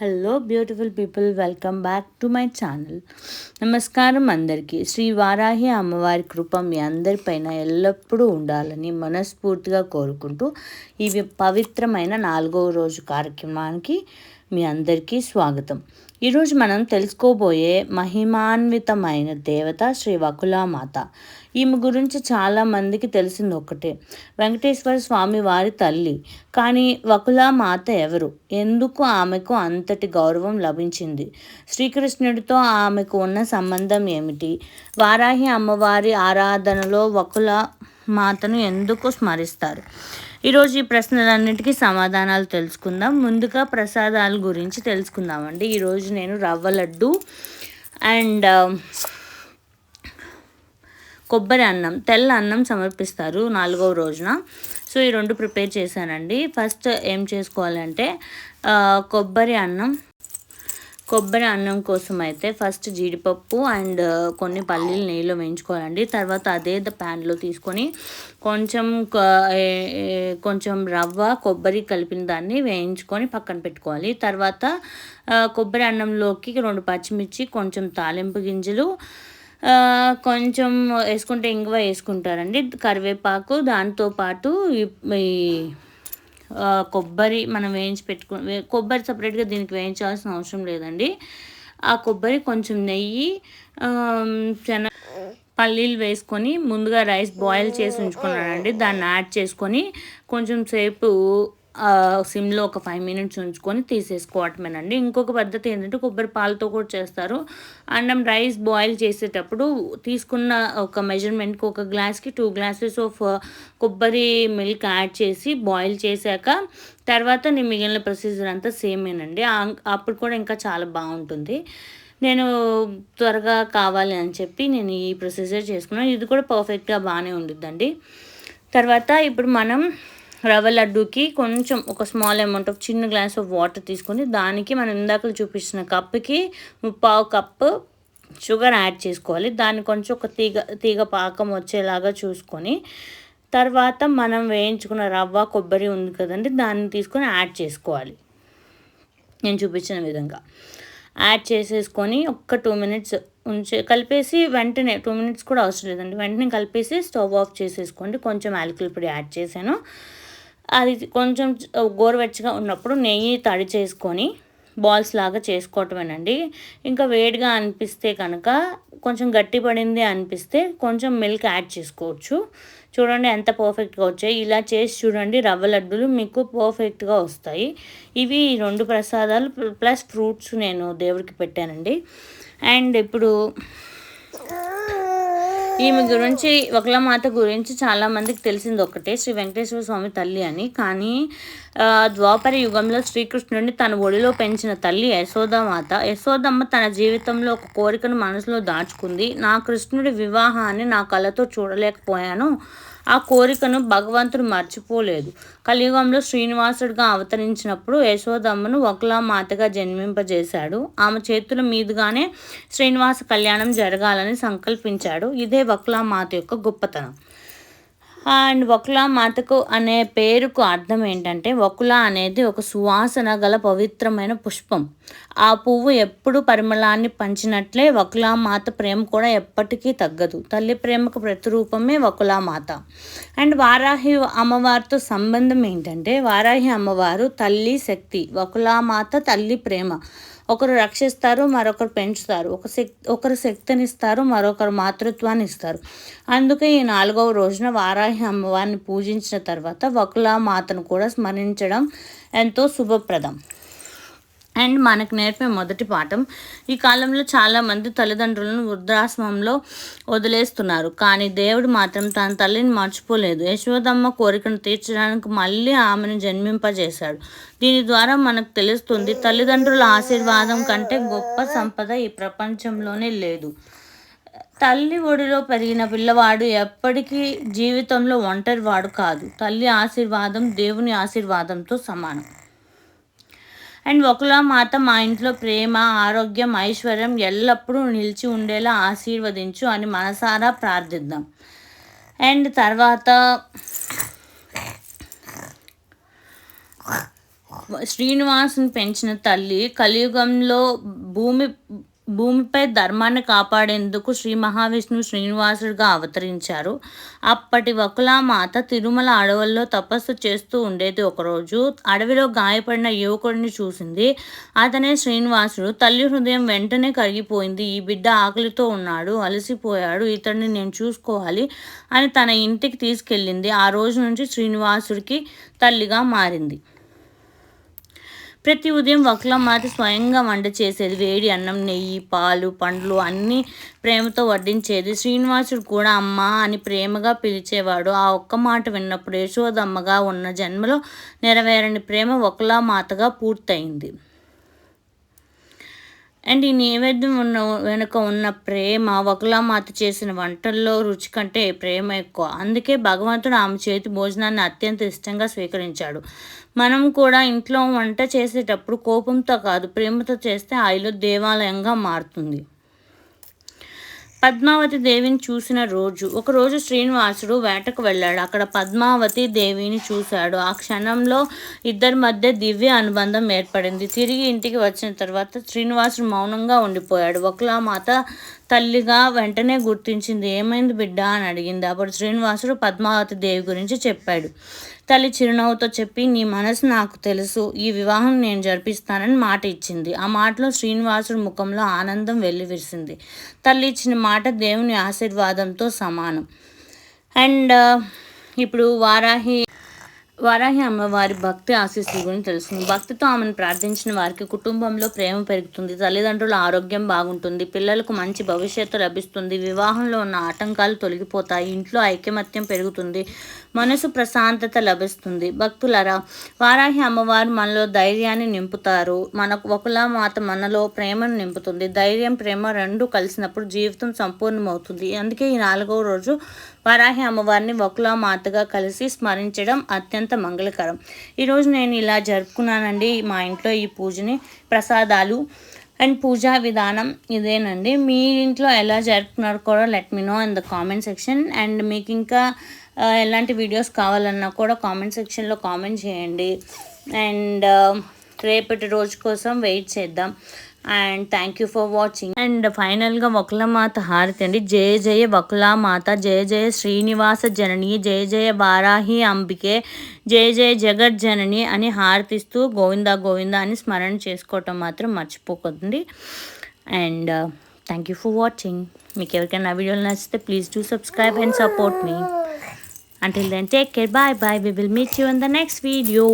Hello beautiful people, welcome back to my channel. నమస్కారం అందరికీ. శ్రీ వారాహి అమ్మవారి కృప మీ అందరిపైన ఎల్లప్పుడూ ఉండాలని మనస్ఫూర్తిగా కోరుకుంటూ ఇవి పవిత్రమైన 4వ రోజు కార్యక్రమానికి మీ అందరికీ స్వాగతం. ఈరోజు మనం తెలుసుకోబోయే మహిమాన్వితమైన దేవత శ్రీ వకులామాత. ఈమె గురించి చాలామందికి తెలిసింది ఒకటే, వెంకటేశ్వర స్వామి వారి తల్లి. కానీ వకులామాత ఎవరు, ఎందుకు ఆమెకు అంతటి గౌరవం లభించింది, శ్రీకృష్ణుడితో ఆమెకు ఉన్న సంబంధం ఏమిటి, వారాహి అమ్మవారి ఆరాధనలో వకులామాతను ఎందుకు స్మరిస్తారు? ఈరోజు ఈ ప్రశ్నలన్నిటికీ సమాధానాలు తెలుసుకుందాం. ముందుగా ప్రసాదాల గురించి తెలుసుకుందామండి. ఈరోజు నేను రవ్వ లడ్డు అండ్ కొబ్బరి అన్నం, తెల్ల అన్నం సమర్పిస్తారు 4వ రోజున. సో ఈ రెండు ప్రిపేర్ చేశానండి. ఫస్ట్ ఏం చేసుకోవాలంటే కొబ్బరి అన్నం కోసం అయితే ఫస్ట్ జీడిపప్పు అండ్ కొన్ని పల్లీలు నెయ్యిలో వేయించుకోవాలండి. తర్వాత అదే ప్యాన్లో తీసుకొని కొంచెం రవ్వ కొబ్బరి కలిపిన దాన్ని వేయించుకొని పక్కన పెట్టుకోవాలి. తర్వాత కొబ్బరి అన్నంలోకి 2 పచ్చిమిర్చి, కొంచెం తాలింపు గింజలు, కొంచెం వేసుకుంటే ఇంగువ వేసుకుంటారండి, కరివేపాకు, దాంతోపాటు ఈ కొబ్బరి మనం వేయించి కొబ్బరి సపరేట్గా దీనికి వేయించాల్సిన అవసరం లేదండి. ఆ కొబ్బరి, కొంచెం నెయ్యి, పల్లీలు వేసుకొని ముందుగా రైస్ బాయిల్ చేసి ఉంచుకున్నానండి, దాన్ని యాడ్ చేసుకొని కొంచెం సేపు సిమ్లో ఒక 5 మినిట్స్ ఉంచుకొని తీసేసుకోవటమేనండి. ఇంకొక పద్ధతి ఏంటంటే కొబ్బరి పాలతో కూడా చేస్తారు. అన్నం రైస్ బాయిల్ చేసేటప్పుడు తీసుకున్న ఒక మెజర్మెంట్కి ఒక గ్లాస్కి 2 గ్లాసెస్ ఆఫ్ కొబ్బరి మిల్క్ యాడ్ చేసి బాయిల్ చేశాక తర్వాత నేను మిగిలిన ప్రొసీజర్ అంతా సేమేనండి. అప్పుడు కూడా ఇంకా చాలా బాగుంటుంది. నేను త్వరగా కావాలి అని చెప్పి నేను ఈ ప్రొసీజర్ చేసుకున్నాను. ఇది కూడా పర్ఫెక్ట్గా బాగానే ఉండిద్దండి. తర్వాత ఇప్పుడు మనం రవ్వ లడ్డూకి కొంచెం ఒక స్మాల్ అమౌంట్ ఆఫ్ చిన్న గ్లాస్ ఆఫ్ వాటర్ తీసుకొని దానికి మనం ఇందాక చూపించిన కప్పుకి 3/4 కప్పు షుగర్ యాడ్ చేసుకోవాలి. దాన్ని కొంచెం ఒక తీగ పాకం వచ్చేలాగా చూసుకొని తర్వాత మనం వేయించుకున్న రవ్వ కొబ్బరి ఉంది కదండి, దాన్ని తీసుకొని యాడ్ చేసుకోవాలి. నేను చూపించిన విధంగా యాడ్ చేసేసుకొని ఒక 2 మినిట్స్ కలిపేసి వెంటనే 2 మినిట్స్ కూడా అవసరం లేదండి, వెంటనే కలిపేసి స్టవ్ ఆఫ్ చేసేసుకోండి. కొంచెం యాలకుల పొడి యాడ్ చేశాను. అది కొంచెం గోరువెచ్చగా ఉన్నప్పుడు నెయ్యి తడి చేసుకొని బాల్స్ లాగా చేసుకోవటమేనండి. ఇంకా వేడిగా అనిపిస్తే కనుక కొంచెం గట్టిపడింది అనిపిస్తే కొంచెం మిల్క్ యాడ్ చేసుకోవచ్చు. చూడండి ఎంత పర్ఫెక్ట్గా వచ్చాయి. ఇలా చేసి చూడండి, రవ్వ లడ్డూలు మీకు పర్ఫెక్ట్గా వస్తాయి. ఇవి 2 ప్రసాదాలు ప్లస్ ఫ్రూట్స్ నేను దేవుడికి పెట్టానండి. అండ్ ఇప్పుడు ఈమె గురించి, వకులామాత గురించి చాలామందికి తెలిసింది ఒకటే, శ్రీ వెంకటేశ్వర స్వామి తల్లి అని. కానీ ద్వాపర యుగంలో శ్రీకృష్ణుడిని తన ఒడిలో పెంచిన తల్లి యశోదామాత. యశోదమ్మ తన జీవితంలో ఒక కోరికను మనసులో దాచుకుంది. నా కృష్ణుడి వివాహాన్ని నా కళ్ళతో చూడలేకపోయాను, ఆ కోరికను భగవంతుడు మర్చిపోలేదు. కలియుగంలో శ్రీనివాసుడిగా అవతరించినప్పుడు యశోదమ్మను వకులామాతగా జన్మింపజేశాడు. ఆమె చేతుల మీదుగానే శ్రీనివాస కళ్యాణం జరగాలని సంకల్పించాడు. ఇదే వకులామాత యొక్క గొప్పతనం. అండ్ వకులామాతకు అనే పేరుకు అర్థం ఏంటంటే, వకుల అనేది ఒక సువాసన గల పవిత్రమైన పుష్పం. ఆ పువ్వు ఎప్పుడు పరిమళాన్ని పంచినట్లే వకులామాత ప్రేమ కూడా ఎప్పటికీ తగ్గదు. తల్లి ప్రేమకు ప్రతిరూపమే వకులామాత. అండ్ వారాహి అమ్మవారితో సంబంధం ఏంటంటే, వారాహి అమ్మవారు తల్లి శక్తి, వకులామాత తల్లి ప్రేమ. ఒకరు రక్షిస్తారు, మరొకరు పెంచుతారు. ఒకరు శక్తినిస్తారు, మరొకరు మాతృత్వాన్ని ఇస్తారు. అందుకే ఈ 4వ రోజున వారాహి అమ్మవారిని పూజించిన తర్వాత వకులామాతను కూడా స్మరించడం ఎంతో శుభప్రదం. అండ్ మనకు నేర్పే మొదటి పాఠం, ఈ కాలంలో చాలామంది తల్లిదండ్రులను వృద్ధాశ్రమంలో వదిలేస్తున్నారు. కానీ దేవుడు మాత్రం తన తల్లిని మర్చిపోలేదు. యశోదమ్మ కోరికను తీర్చడానికి మళ్ళీ ఆమెను జన్మింపజేశాడు. దీని ద్వారా మనకు తెలుస్తుంది, తల్లిదండ్రుల ఆశీర్వాదం కంటే గొప్ప సంపద ఈ ప్రపంచంలోనే లేదు. తల్లి ఒడిలో పెరిగిన పిల్లవాడు ఎప్పటికీ జీవితంలో ఒంటరివాడు కాదు. తల్లి ఆశీర్వాదం దేవుని ఆశీర్వాదంతో సమానం. అండ్ వకులామాత మా ఇంట్లో ప్రేమ, ఆరోగ్యం, ఐశ్వర్యం ఎల్లప్పుడూ నిలిచి ఉండేలా ఆశీర్వదించు అని మనసారా ప్రార్థిద్దాం. అండ్ తర్వాత శ్రీనివాసుని పెంచిన తల్లి కలియుగంలో భూమిపై ధర్మాన్ని కాపాడేందుకు శ్రీ మహావిష్ణువు శ్రీనివాసుడిగా అవతరించారు. అప్పటి వకులామాత తిరుమల అడవుల్లో తపస్సు చేస్తూ ఉండేది. ఒకరోజు అడవిలో గాయపడిన యువకుడిని చూసింది. అతనే శ్రీనివాసుడు. తల్లి హృదయం వెంటనే కరిగిపోయింది. ఈ బిడ్డ ఆకలితో ఉన్నాడు, అలసిపోయాడు, ఇతడిని నేను చూసుకోవాలి అని తన ఇంటికి తీసుకెళ్ళింది. ఆ రోజు నుంచి శ్రీనివాసుడికి తల్లిగా మారింది. ప్రతి ఉదయం వకులామాత స్వయంగా వంట చేసేది. వేడి అన్నం, నెయ్యి, పాలు, పండ్లు అన్నీ ప్రేమతో వడ్డించేది. శ్రీనివాసుడు కూడా అమ్మ అని ప్రేమగా పిలిచేవాడు. ఆ ఒక్క మాట విన్నప్పుడు యశోదమ్మగా ఉన్న జన్మలో నెరవేరని ప్రేమ వకులామాతగా పూర్తయింది. అండ్ ఈ నైవేద్యం వెనుక ఉన్న ప్రేమ, వకులామాత చేసిన వంటల్లో రుచి కంటే ప్రేమ ఎక్కువ. అందుకే భగవంతుడు ఆమె చేతి భోజనాన్ని అత్యంత ఇష్టంగా స్వీకరించాడు. మనం కూడా ఇంట్లో వంట చేసేటప్పుడు కోపంతో కాదు, ప్రేమతో చేస్తే ఆ ఇల్లు దేవాలయంగా మారుతుంది. పద్మావతి దేవిని చూసిన రోజు. ఒకరోజు శ్రీనివాసుడు వేటకు వెళ్ళాడు. అక్కడ పద్మావతి దేవిని చూశాడు. ఆ క్షణంలో ఇద్దరి మధ్య దివ్య అనుబంధం ఏర్పడింది. తిరిగి ఇంటికి వచ్చిన తర్వాత శ్రీనివాసుడు మౌనంగా ఉండిపోయాడు. వకులామాత తల్లిగా వెంటనే గుర్తించింది. ఏమైంది బిడ్డ అని అడిగింది. అప్పుడు శ్రీనివాసుడు పద్మావతి దేవి గురించి చెప్పాడు. తల్లి చిరునవ్వుతో చెప్పి, నీ మనసు నాకు తెలుసు, ఈ వివాహం నేను జరిపిస్తానని మాట ఇచ్చింది. ఆ మాటలో శ్రీనివాసుడు ముఖంలో ఆనందం వెల్లివిరిసింది. తల్లి ఇచ్చిన మాట దేవుని ఆశీర్వాదంతో సమానం. అండ్ ఇప్పుడు వారాహి అమ్మవారి భక్తి ఆశీస్సుల గురించి తెలుస్తుంది. భక్తితో ఆమెను ప్రార్థించిన వారికి కుటుంబంలో ప్రేమ పెరుగుతుంది, తల్లిదండ్రుల ఆరోగ్యం బాగుంటుంది, పిల్లలకు మంచి భవిష్యత్తు లభిస్తుంది, వివాహంలో ఉన్న ఆటంకాలు తొలగిపోతాయి, ఇంట్లో ఐకమత్యం పెరుగుతుంది, మనసు ప్రశాంతత లభిస్తుంది. భక్తులరా, వారాహి అమ్మవారు మనలో ధైర్యాన్ని నింపుతారు. వకులామాత మనలో ప్రేమను నింపుతుంది. ధైర్యం, ప్రేమ రెండు కలిసినప్పుడు జీవితం సంపూర్ణమవుతుంది. అందుకే ఈ 4వ రోజు వారాహి అమ్మవారిని వకులామాతగా కలిసి స్మరించడం అత్యంత మంగళకరం. ఈరోజు నేను ఇలా జరుపుకున్నానండి మా ఇంట్లో ఈ పూజని. ప్రసాదాలు అండ్ పూజా విధానం ఇదేనండి. మీ ఇంట్లో ఎలా జరుపుకున్నారో కూడా let me know in the comment section. And మీకు ఇంకా ఎలాంటి వీడియోస్ కావాలన్నా కూడా కామెంట్ సెక్షన్లో కామెంట్ చేయండి. అండ్ రేపటి రోజు కోసం వెయిట్ చేద్దాం. And thank you for watching. And ఫైనల్గా వకులామాత హారతి అండి. జయ జయ వకులామాత, జయ జయ శ్రీనివాస జనని, జయ జయ వారాహి అంబికే, జయ జయ జగజ్జనని అని హారతిస్తూ గోవిందా గోవిందా అని స్మరణ చేసుకోవటం మాత్రం మర్చిపోకండి. And thank you for watching. మీకు ఎవరికైనా వీడియోలు నచ్చితే please do subscribe and support me. Until then, take care. Bye bye. We will meet you in the next video.